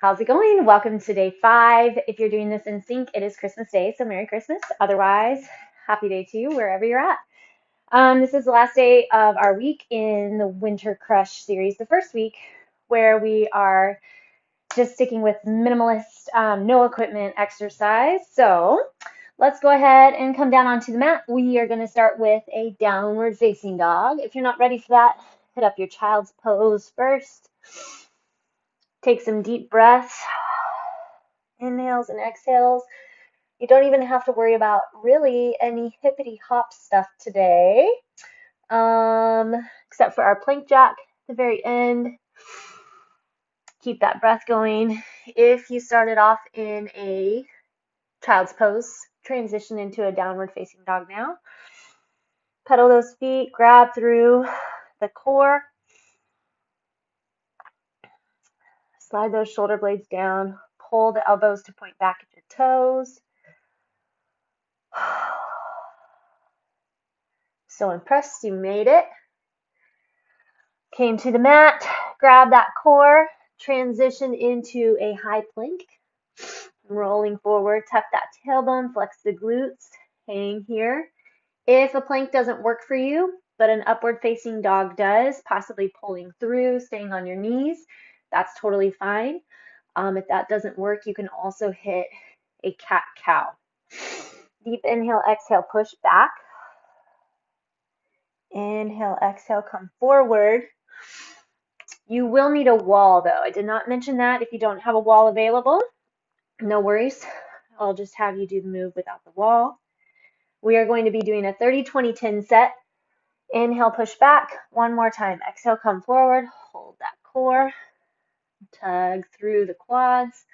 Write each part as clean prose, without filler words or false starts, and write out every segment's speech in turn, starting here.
How's it going? Welcome to day 5. If you're doing this in sync, it is Christmas Day, so Merry Christmas. Otherwise, happy day to you wherever you're at. This is the last day of our week in the Winter Crush series, the first week where we are just sticking with minimalist, no equipment exercise. So let's go ahead and come down onto the mat. We are going to start with a downward facing dog. If you're not ready for that, hit up your child's pose first. Take some deep breaths, inhales and exhales. You don't even have to worry about really any hippity hop stuff today, except for our plank jack at the very end. Keep that breath going. If you started off in a child's pose, transition into a downward facing dog now. Pedal those feet, grab through the core. Slide those shoulder blades down. Pull the elbows to point back at your toes. So impressed you made it. Came to the mat, grab that core, transition into a high plank. Rolling forward, tuck that tailbone, flex the glutes, hang here. If a plank doesn't work for you, but an upward facing dog does, possibly pulling through, staying on your knees, that's totally fine. If that doesn't work, you can also hit a cat-cow. Deep inhale, exhale, push back. Inhale, exhale, come forward. You will need a wall though. I did not mention that. If you don't have a wall available, no worries. I'll just have you do the move without the wall. We are going to be doing a 30-20-10 set. Inhale, push back. One more time. Exhale, come forward. Hold that core. Tug through the quads.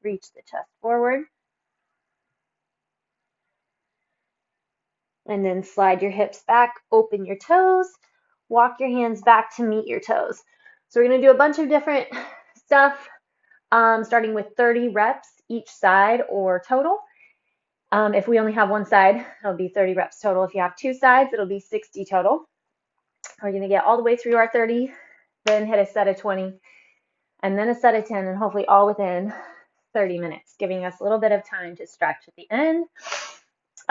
Reach the chest forward. And then slide your hips back. Open your toes. Walk your hands back to meet your toes. So we're going to do a bunch of different stuff, starting with 30 reps each side or total. If we only have one side, it'll be 30 reps total. If you have two sides, it'll be 60 total. We're going to get all the way through our 30, then hit a set of 20, and then a set of 10, and hopefully all within 30 minutes, giving us a little bit of time to stretch at the end.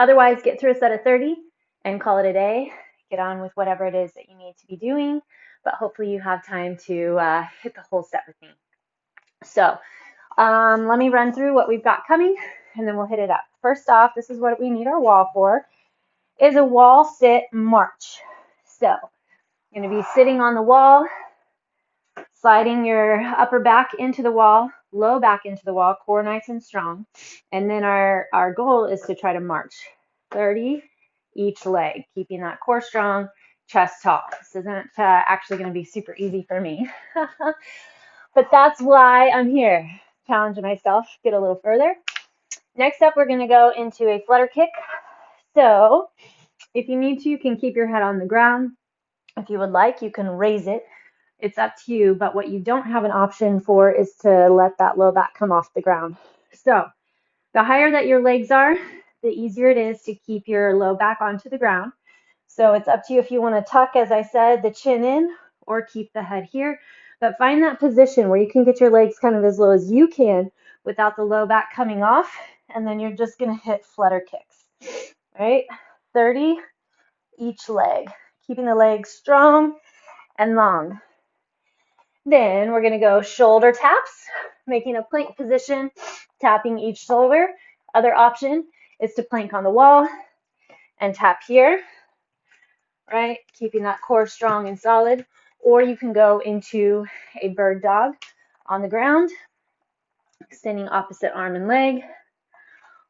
Otherwise, get through a set of 30 and call it a day. Get on with whatever it is that you need to be doing, but hopefully you have time to hit the whole set with me. So let me run through what we've got coming, and then we'll hit it up. First off, this is what we need our wall for, is a wall sit march. So you're going to be sitting on the wall, sliding your upper back into the wall, low back into the wall, core nice and strong. And then our goal is to try to march 30 each leg, keeping that core strong, chest tall. This isn't actually going to be super easy for me, but that's why I'm here, challenging myself, get a little further. Next up, we're going to go into a flutter kick. So if you need to, you can keep your head on the ground. If you would like, you can raise it. It's up to you, but what you don't have an option for is to let that low back come off the ground. So the higher that your legs are, the easier it is to keep your low back onto the ground. So it's up to you if you want to tuck, as I said, the chin in or keep the head here. But find that position where you can get your legs kind of as low as you can without the low back coming off. And then you're just going to hit flutter kicks. All right, 30 each leg, keeping the legs strong and long. Then we're going to go shoulder taps, making a plank position, tapping each shoulder. Other option is to plank on the wall and tap here, right? Keeping that core strong and solid. Or you can go into a bird dog on the ground, extending opposite arm and leg,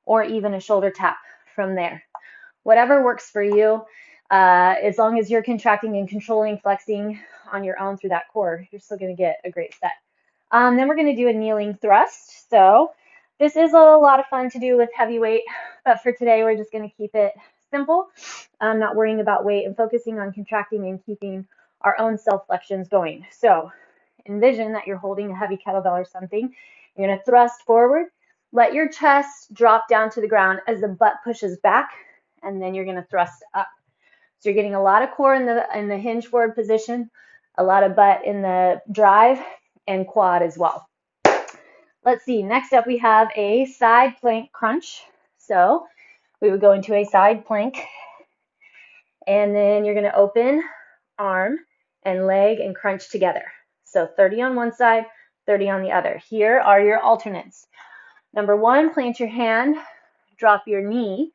or even a shoulder tap from there. Whatever works for you, as long as you're contracting and controlling, flexing on your own through that core, you're still going to get a great set. Then we're going to do a kneeling thrust. So this is a lot of fun to do with heavy weight, but for today, we're just going to keep it simple, not worrying about weight and focusing on contracting and keeping our own self flexions going. So envision that you're holding a heavy kettlebell or something. You're going to thrust forward, let your chest drop down to the ground as the butt pushes back, and then you're going to thrust up. So you're getting a lot of core in the hinge forward position, a lot of butt in the drive, and quad as well. let's see. Next up, we have a side plank crunch. So we would go into a side plank, and then you're going to open arm and leg and crunch together. So 30 on one side, 30 on the other. Here are your alternates. Number one, plant your hand, drop your knee,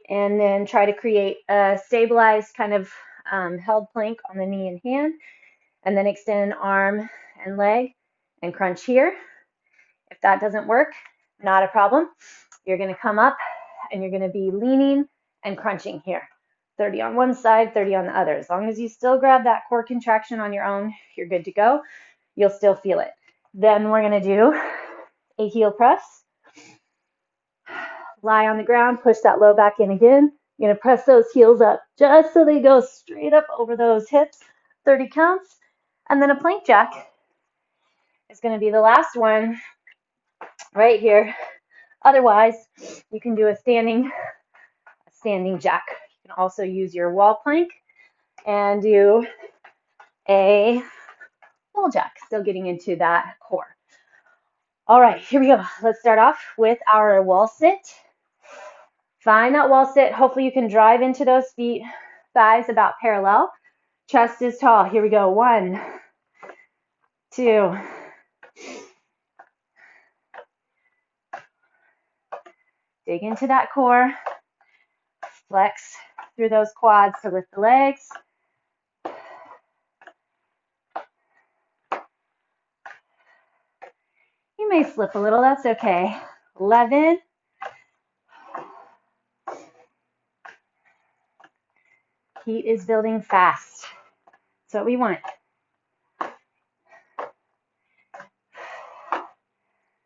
and then try to create a stabilized kind of held plank on the knee and hand, and then extend arm and leg and crunch here. If that doesn't work, not a problem. You're going to come up and you're going to be leaning and crunching here. 30 on one side, 30 on the other. As long as you still grab that core contraction on your own, you're good to go. You'll still feel it. Then we're going to do a heel press. Lie on the ground, push that low back in again. You're going to press those heels up just so they go straight up over those hips. 30 counts. And then a plank jack is going to be the last one right here. Otherwise, you can do a standing jack. You can also use your wall plank and do a wall jack, still getting into that core. All right, here we go. Let's start off with our wall sit. Find that wall sit. Hopefully you can drive into those feet, thighs about parallel. Chest is tall. Here we go. 1, 2. Dig into that core. Flex through those quads to lift the legs. You may slip a little, that's okay. 11. Heat is building fast. That's what we want.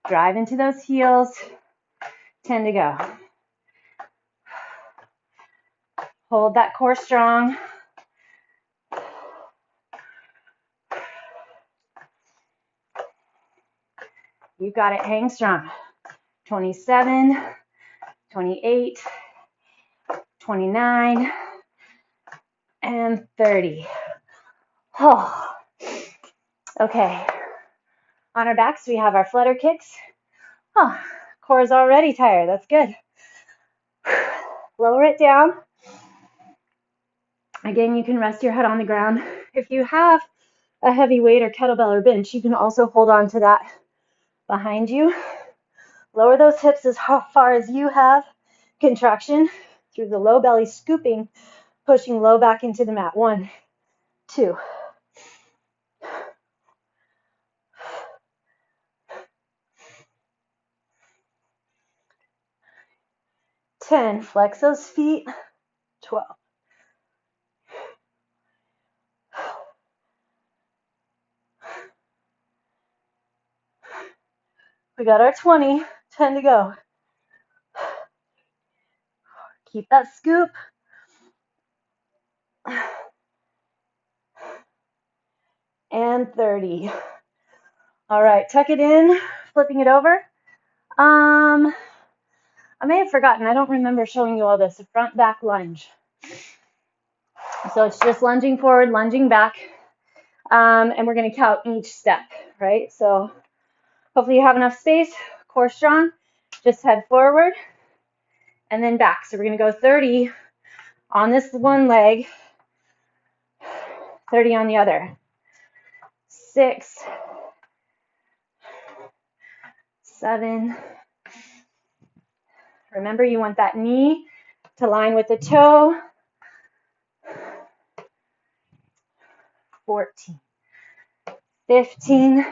Drive into those heels. 10 to go. Hold that core strong. You got it. Hang strong. 27, 28, 29, and 30. Oh. Okay. On our backs, we have our flutter kicks. Oh, core is already tired. That's good. Lower it down. Again, you can rest your head on the ground. If you have a heavy weight or kettlebell or bench, you can also hold on to that behind you. Lower those hips as far as you have contraction through the low belly, scooping, pushing low back into the mat. 1, 2. Ten. Flex those feet. 12. We got our 20. 10 to go. Keep that scoop. And 30. All right, tuck it in, flipping it over. I may have forgotten. I don't remember showing you all this. A front back lunge. So it's just lunging forward, lunging back. And we're going to count each step, right? So hopefully you have enough space, core strong. Just head forward and then back. So we're going to go 30 on this one leg, 30 on the other. 6, 7. Remember, you want that knee to line with the toe. 14, 15,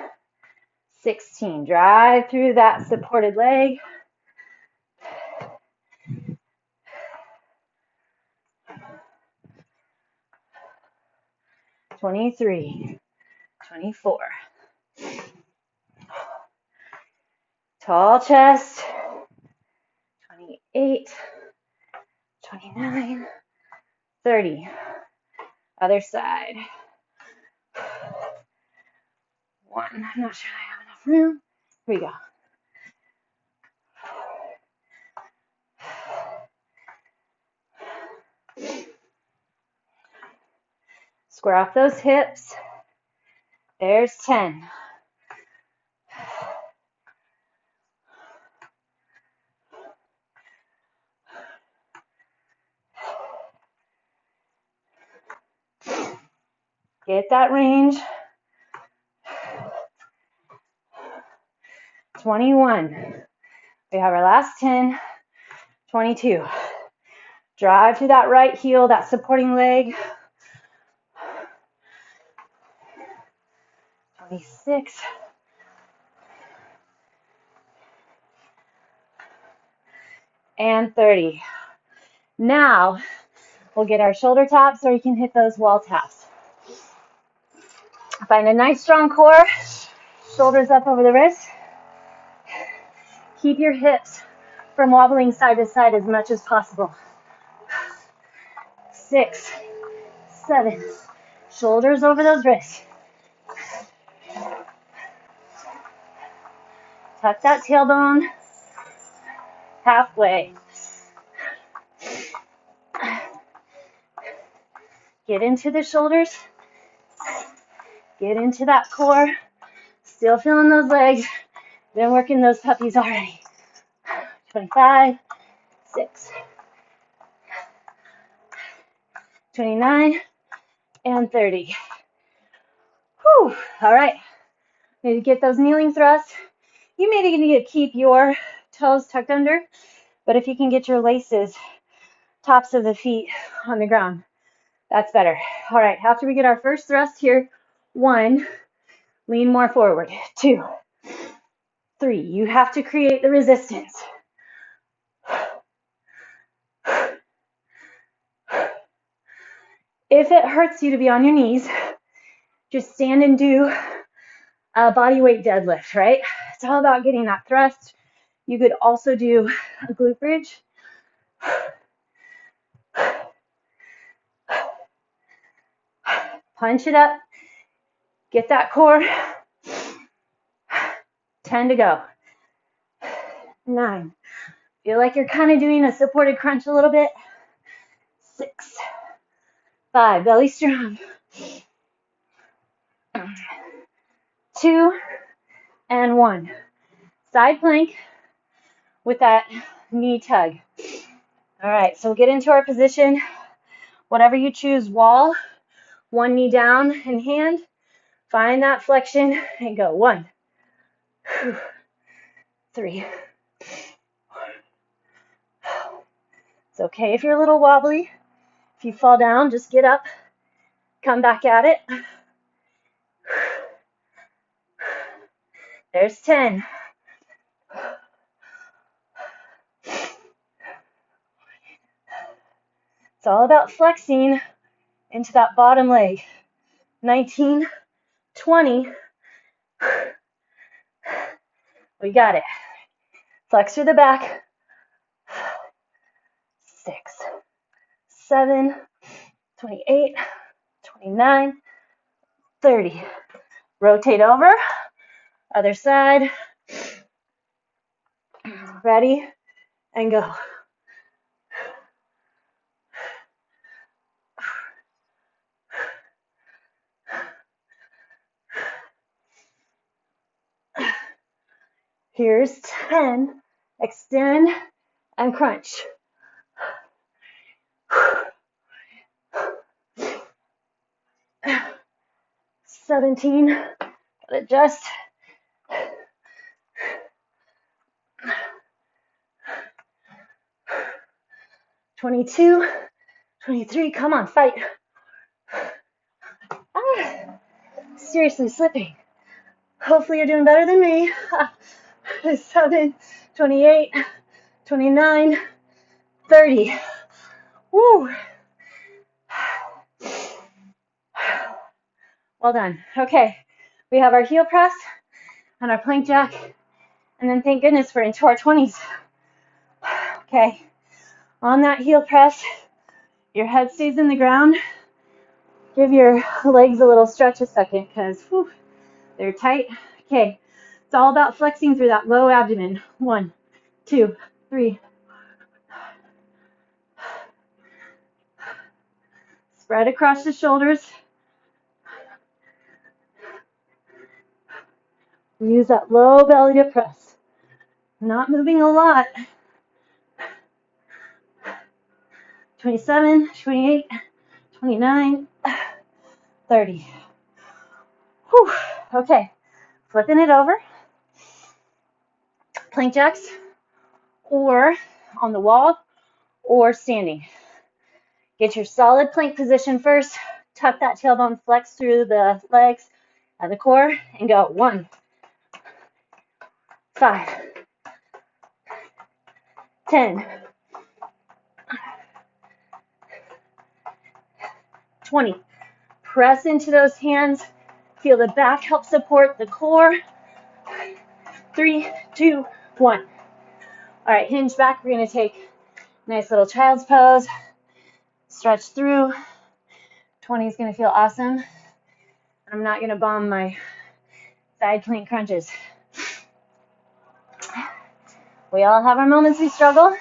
16. Drive through that supported leg. 23, 24. Tall chest. 28, 29, 30. Other side. 1. I'm not sure I have enough room. Here we go. Square off those hips. There's 10. Get that range. 21. We have our last 10. 22. Drive to that right heel, that supporting leg. 26. And 30. Now, we'll get our shoulder taps or you can hit those wall taps. Find a nice strong core, shoulders up over the wrists. Keep your hips from wobbling side to side as much as possible. 6, 7, shoulders over those wrists. Tuck that tailbone halfway. Get into the shoulders. Get into that core. Still feeling those legs. Been working those puppies already. 25, 6, 29, and 30. Whew. All right. Need to get those kneeling thrusts. You may need to keep your toes tucked under, but if you can get your laces, tops of the feet on the ground, that's better. All right. After we get our first thrust here, 1, lean more forward. 2, 3. You have to create the resistance. If it hurts you to be on your knees, just stand and do a body weight deadlift, right? It's all about getting that thrust. You could also do a glute bridge. Punch it up. Get that core. 10 to go. 9. Feel like you're kind of doing a supported crunch a little bit. 6, 5, belly strong. 2, and 1. Side plank with that knee tug. All right, so we'll get into our position. Whatever you choose, wall, one knee down and hand. Find that flexion and go. 1, 2, 3. It's okay if you're a little wobbly. If you fall down, just get up, come back at it. There's 10. It's all about flexing into that bottom leg. 19, 20. We got it. Flex through the back. 6, 7, 28, 29, 30. Rotate over. Other side. Ready? And go. Here's 10. Extend and crunch. 17. Gotta adjust. 22, 23. Come on, fight. Seriously slipping. Hopefully you're doing better than me. 7, 28, 29, 30. Woo. Well done. Okay, we have our heel press and our plank jack, and then thank goodness we're into our 20s. Okay, on that heel press, your head stays in the ground. Give your legs a little stretch a second because they're tight. Okay, it's all about flexing through that low abdomen. 1, 2, 3. Spread across the shoulders. Use that low belly to press. Not moving a lot. 27, 28, 29, 30. Whew. Okay, flipping it over. Plank jacks, or on the wall, or standing. Get your solid plank position first. Tuck that tailbone, flex through the legs at the core, and go. 1, 5, 10, 20. Press into those hands. Feel the back help support the core. 3, 2, 1. All right, hinge back. We're going to take a nice little child's pose. Stretch through. 20 is going to feel awesome. I'm not going to bomb my side plank crunches. We all have our moments we struggle.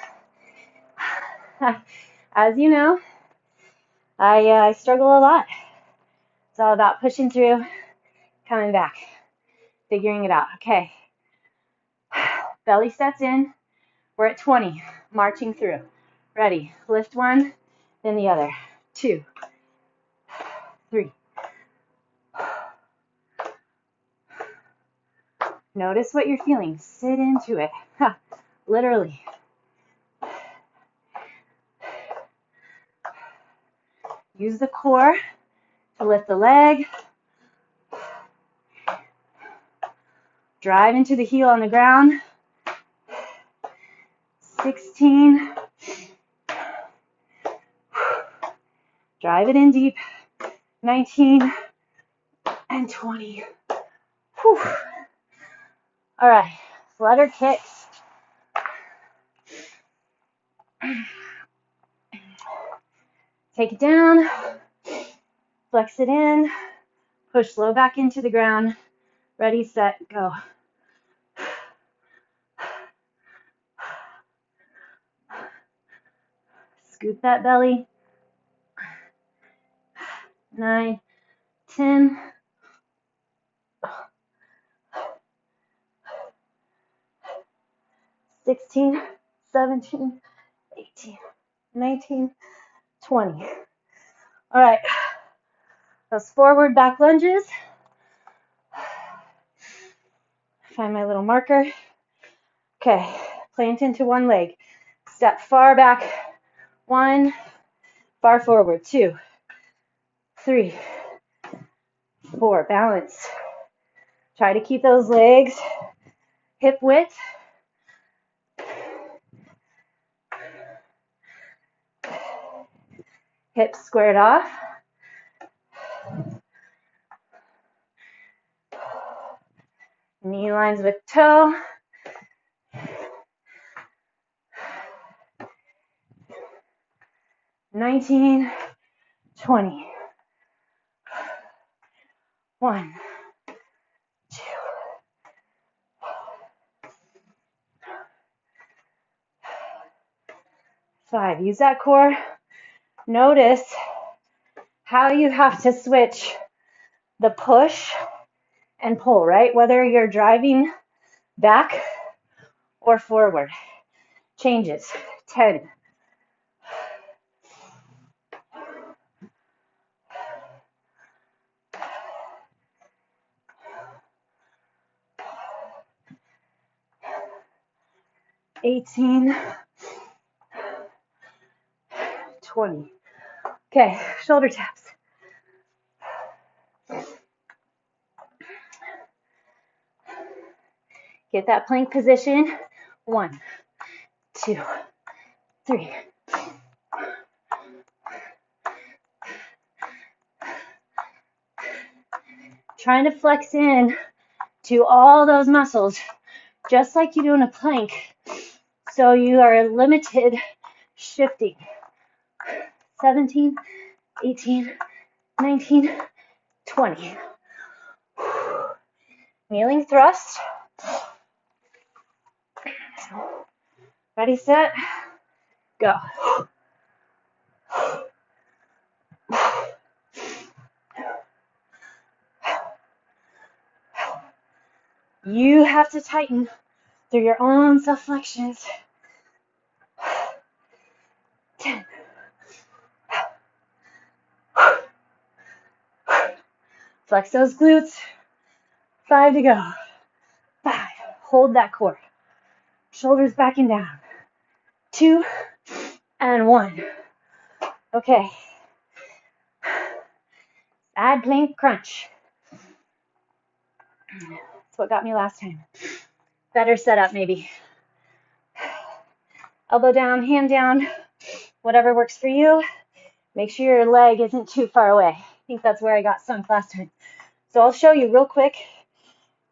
As you know, I struggle a lot. It's all about pushing through, coming back, figuring it out. Okay. Belly sets in. We're at 20, marching through. Ready. Lift one, then the other. 2, 3. Notice what you're feeling. Sit into it. Literally. Use the core to lift the leg. Drive into the heel on the ground. 16. Drive it in deep. 19 and 20. Whew. All right, flutter kicks. Take it down, flex it in, push low back into the ground. Ready, set, go. Scoop that belly. 9, 10. 16, 17, 18, 19, 20. All right, those forward back lunges. Find my little marker. Okay, plant into one leg. Step far back. 1, far forward. 2, 3, 4. Balance. Try to keep those legs hip width. Hips squared off. Knee lines with toe. Nineteen, 20. 1, 2. 5. Use that core. Notice how you have to switch the push and pull, right? Whether you're driving back or forward. Changes. 10. 18. 20. Okay, shoulder taps. Get that plank position. 1, 2, 3. Trying to flex in to all those muscles, just like you do in a plank. So you are limited shifting. 17, 18, 19, 20. Kneeling thrust. Ready, set, go. You have to tighten through your own self-flexions. 10. Flex those glutes. 5 to go. 5. Hold that core. Shoulders back and down. 2 and 1. Okay. Add plank crunch. That's what got me last time. Better setup maybe. Elbow down, hand down, whatever works for you. Make sure your leg isn't too far away. I think that's where I got sunk last time. So I'll show you real quick.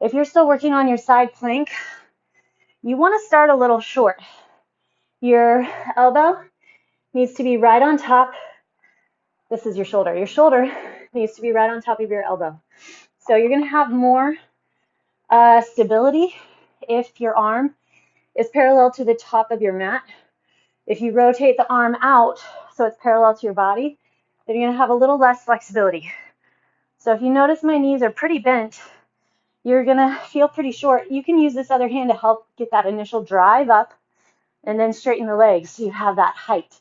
If you're still working on your side plank, you want to start a little short. Your elbow needs to be right on top. This is your shoulder. Your shoulder needs to be right on top of your elbow. So you're going to have more stability if your arm is parallel to the top of your mat. If you rotate the arm out so it's parallel to your body, then you're going to have a little less flexibility. So if you notice my knees are pretty bent, you're going to feel pretty short. You can use this other hand to help get that initial drive up and then straighten the legs so you have that height.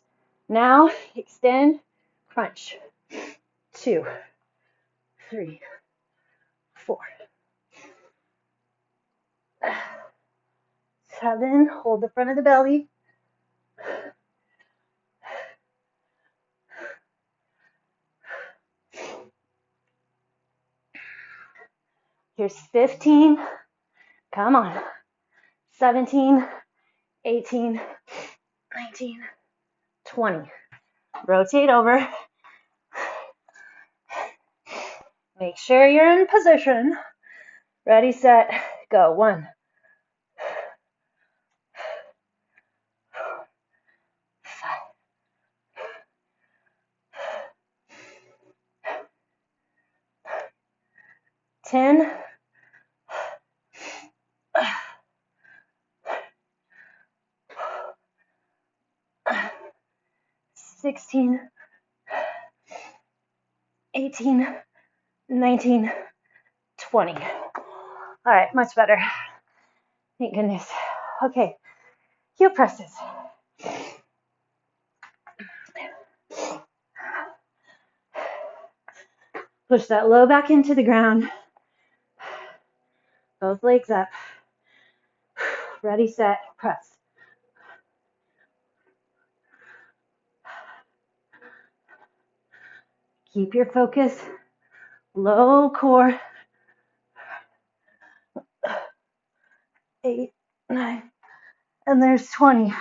Now extend, crunch. 2, 3, 4. 7, hold the front of the belly. Here's 15. Come on. 17, 18, 19, 20. Rotate over. Make sure you're in position. Ready, set, go. 1, 5, 10, 16, 18, 19, 20. All right, much better. Thank goodness. Okay, heel presses. Push that low back into the ground. Both legs up. Ready, set, press. Keep your focus. Low core. 8, 9, and there's 20.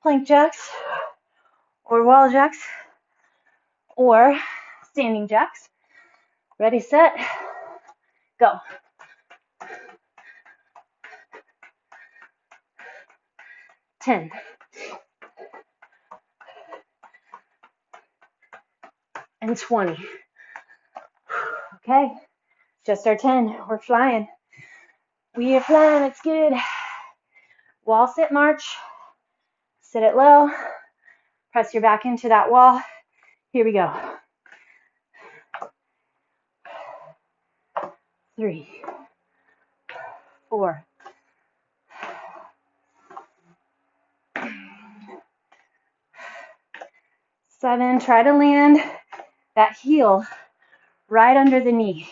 Plank jacks, or wall jacks, or standing jacks. Ready, set, go. 10. And 20. Okay, just our 10. We're flying. We are flying, it's good. Wall sit march. Sit it low. Press your back into that wall. Here we go. 3, 4, 7. Try to land that heel right under the knee.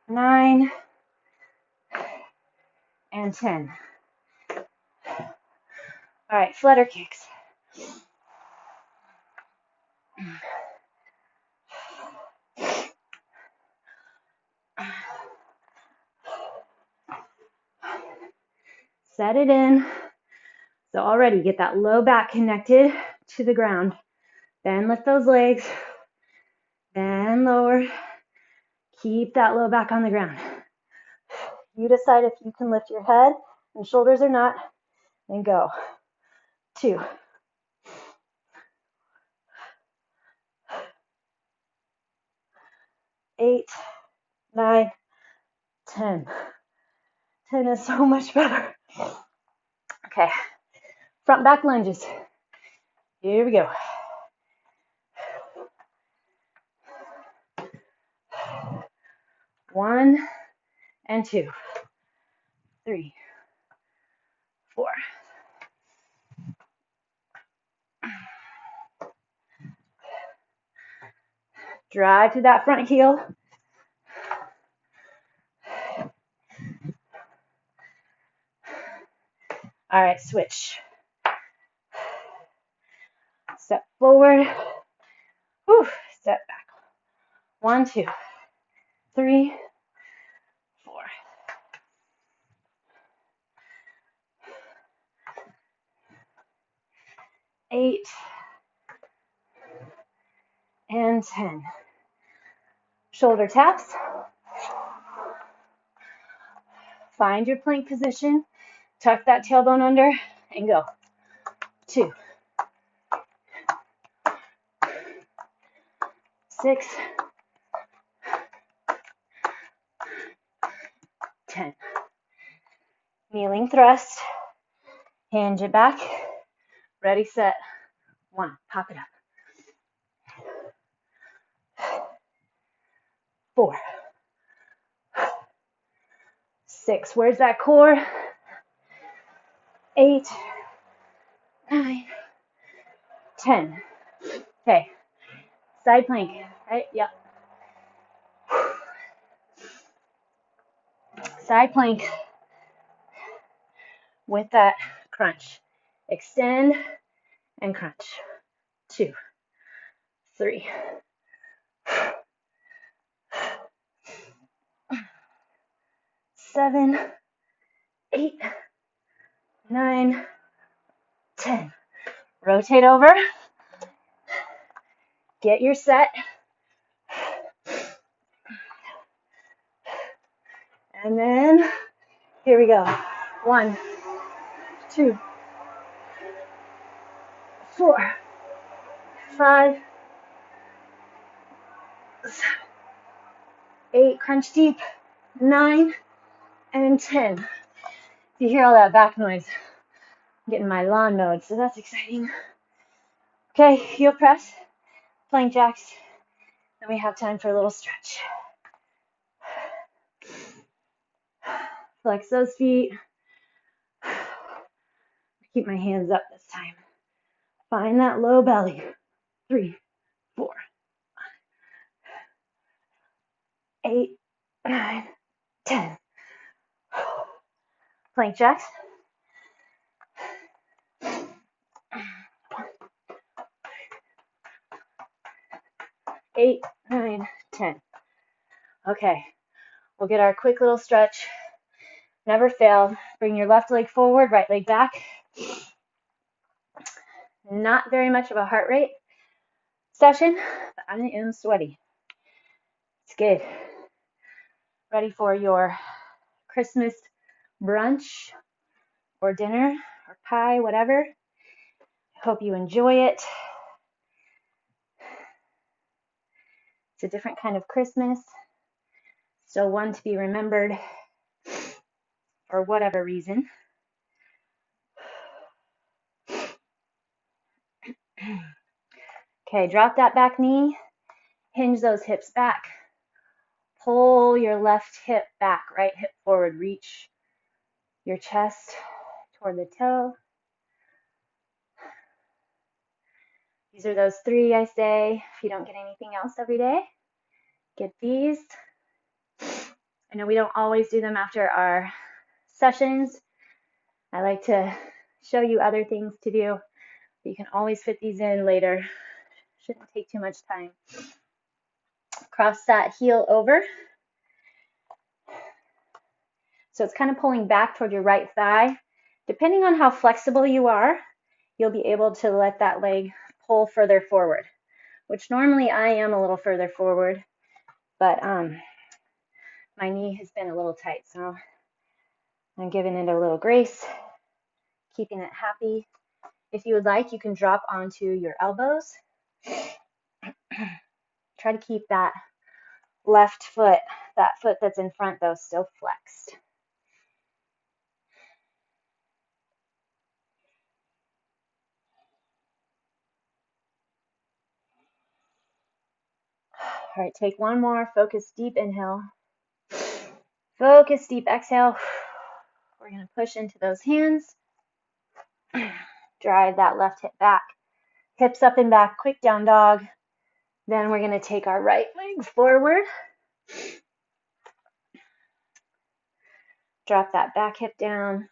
9 and 10. All right, flutter kicks. Set it in. So already get that low back connected to the ground. Then lift those legs. Then lower. Keep that low back on the ground. You decide if you can lift your head and shoulders or not. Then go. 2. 8, 9, 10. 10 is so much better. Okay. Front back lunges. Here we go. 1 and 2. 3, 4. Drive to that front heel. All right, switch. Step forward. Whew. Step back. 1, 2, 3, 4. 8 and 10. Shoulder taps. Find your plank position. Tuck that tailbone under and go. 2, 6, 10. Kneeling thrust. Hinge it back. Ready, set. 1. Pop it up. 4, 6. Where's that core? 8, 9, 10. Okay. Side plank. Right? Yep. Side plank with that crunch. Extend and crunch. 2, 3, 7, 8, 9, 10. Rotate over. Get your set. And then, here we go. 1, 2, 4, 5, 7, 8. Crunch deep. 9 and 10. If you hear all that back noise, I'm getting my lawn mowed, so that's exciting. Okay, heel press, plank jacks. Then we have time for a little stretch. Flex those feet. Keep my hands up this time. Find that low belly. 3, 4, 8, 9, 10. Plank jacks. 8, 9, 10. Okay, we'll get our quick little stretch. Never fail. Bring your left leg forward, right leg back. Not very much of a heart rate session, but I am sweaty. It's good. Ready for your Christmas brunch or dinner or pie, whatever. Hope you enjoy it. It's a different kind of Christmas. Still one to be remembered for whatever reason. Okay, drop that back knee. Hinge those hips back. Pull your left hip back, right hip forward. Reach your chest toward the toe. These are those 3 I say. If you don't get anything else every day, get these. I know we don't always do them after our sessions. I like to show you other things to do. You can always fit these in later. Shouldn't take too much time. Cross that heel over. So it's kind of pulling back toward your right thigh. Depending on how flexible you are, you'll be able to let that leg pull further forward, which normally I am a little further forward, but my knee has been a little tight, so I'm giving it a little grace, keeping it happy. If you would like, you can drop onto your elbows. Try to keep that left foot, that foot that's in front though, still flexed. All right, take one more. Focus deep inhale. Focus deep exhale. We're going to push into those hands. Drive that left hip back. Hips up and back, quick down dog. Then we're going to take our right leg forward. Drop that back hip down.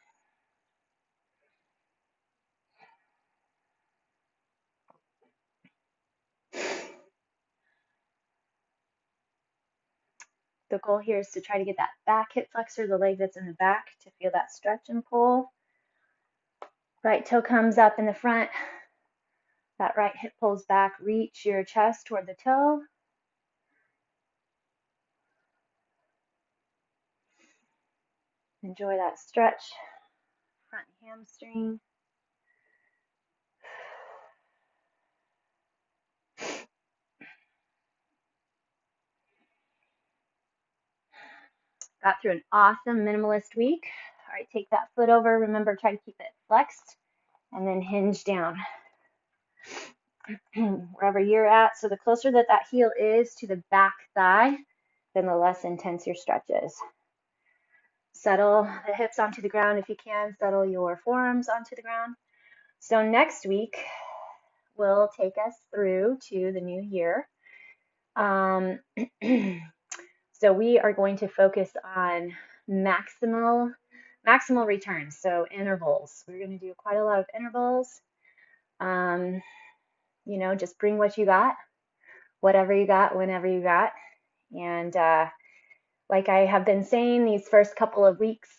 the goal here is to try to get that back hip flexor, the leg that's in the back, to feel that stretch and pull. Right toe comes up in the front. That right hip pulls back. Reach your chest toward the toe. Enjoy that stretch. Front hamstring. Got through an awesome minimalist week. All right, take that foot over. Remember, try to keep it flexed and then hinge down wherever you're at. So the closer that that heel is to the back thigh, then the less intense your stretch is. Settle the hips onto the ground if you can. Settle your forearms onto the ground. So next week will take us through to the new year. So we are going to focus on maximal returns, so intervals. We're going to do quite a lot of intervals. Just bring what you got, whatever you got, whenever you got. And like I have been saying these first couple of weeks,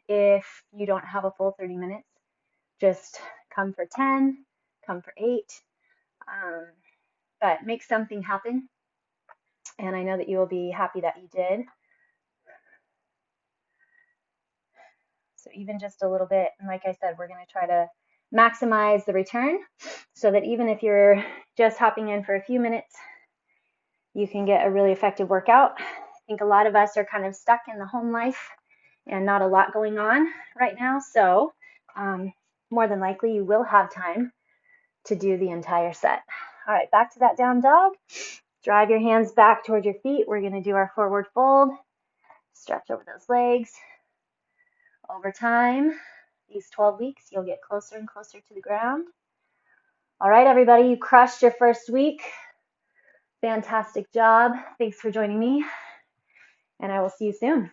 if you don't have a full 30 minutes, just come for 10, come for 8, but make something happen. And I know that you will be happy that you did. So even just a little bit, and like I said, we're going to try to maximize the return so that even if you're just hopping in for a few minutes, you can get a really effective workout. I think a lot of us are kind of stuck in the home life and not a lot going on right now. So more than likely you will have time to do the entire set. All right, back to that down dog. Drive your hands back towards your feet. We're going to do our forward fold. Stretch over those legs. Over time, these 12 weeks, you'll get closer and closer to the ground. All right, everybody, you crushed your first week. Fantastic job. Thanks for joining me, and I will see you soon.